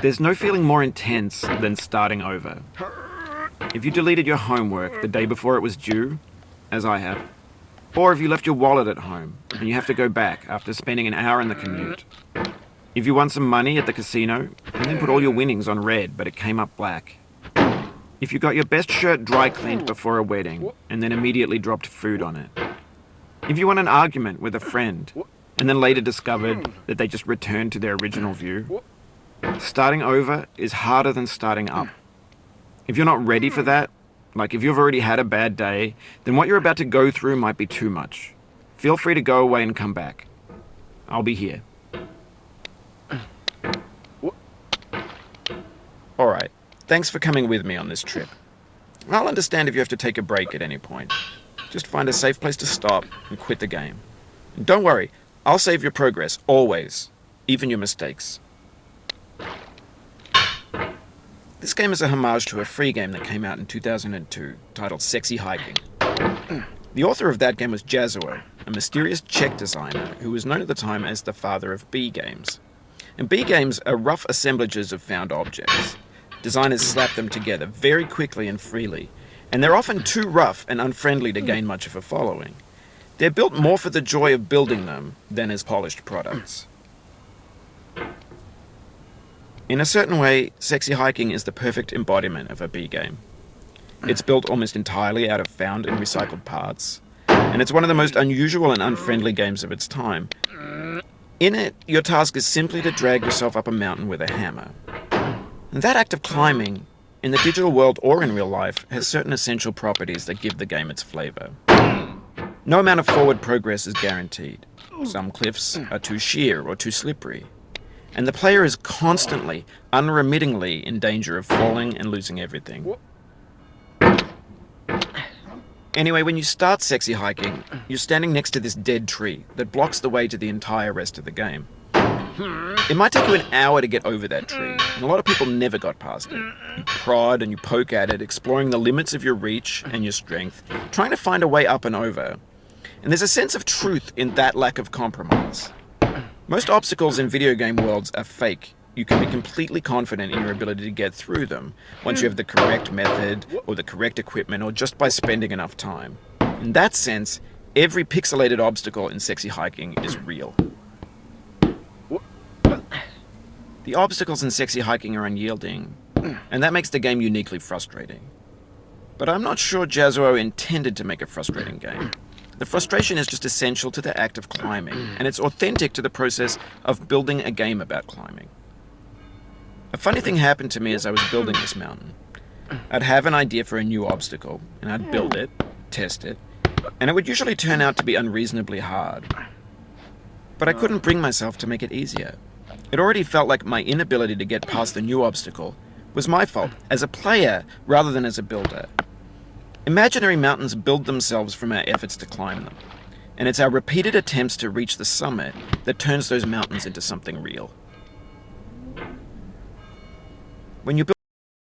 There's no feeling more intense than starting over. If you deleted your homework the day before it was due, as I have, or if you left your wallet at home and you have to go back after spending an hour in the commute. If you won some money at the casino and then put all your winnings on red but it came up black. If you got your best shirt dry cleaned before a wedding and then immediately dropped food on it. If you won an argument with a friend and then later discovered that they just returned to their original view. Starting over is harder than starting up. If you're not ready for that, like if you've already had a bad day, then what you're about to go through might be too much. Feel free to go away and come back. I'll be here. Alright, thanks for coming with me on this trip. I'll understand if you have to take a break at any point. Just find a safe place to stop and quit the game. And don't worry, I'll save your progress, always. Even your mistakes. This game is a homage to a free game that came out in 2002, titled Sexy Hiking. The author of that game was Jazzuo, a mysterious Czech designer who was known at the time as the father of B games. And B games are rough assemblages of found objects. Designers slap them together very quickly and freely, and they're often too rough and unfriendly to gain much of a following. They're built more for the joy of building them than as polished products. In a certain way, Sexy Hiking is the perfect embodiment of a B game. It's built almost entirely out of found and recycled parts, and it's one of the most unusual and unfriendly games of its time. In it, your task is simply to drag yourself up a mountain with a hammer. And that act of climbing, in the digital world or in real life, has certain essential properties that give the game its flavor. No amount of forward progress is guaranteed. Some cliffs are too sheer or too slippery. And the player is constantly, unremittingly in danger of falling and losing everything. Anyway, when you start Sexy Hiking, you're standing next to this dead tree that blocks the way to the entire rest of the game. It might take you an hour to get over that tree, and a lot of people never got past it. You prod and you poke at it, exploring the limits of your reach and your strength, trying to find a way up and over. And there's a sense of truth in that lack of compromise. Most obstacles in video game worlds are fake. You can be completely confident in your ability to get through them once you have the correct method or the correct equipment or just by spending enough time. In that sense, every pixelated obstacle in Sexy Hiking is real. The obstacles in Sexy Hiking are unyielding, and that makes the game uniquely frustrating. But I'm not sure Jazzuo intended to make a frustrating game. The frustration is just essential to the act of climbing, and it's authentic to the process of building a game about climbing. A funny thing happened to me as I was building this mountain. I'd have an idea for a new obstacle, and I'd build it, test it, and it would usually turn out to be unreasonably hard. But I couldn't bring myself to make it easier. It already felt like my inability to get past the new obstacle was my fault as a player rather than as a builder. Imaginary mountains build themselves from our efforts to climb them, and it's our repeated attempts to reach the summit that turns those mountains into something real. When you build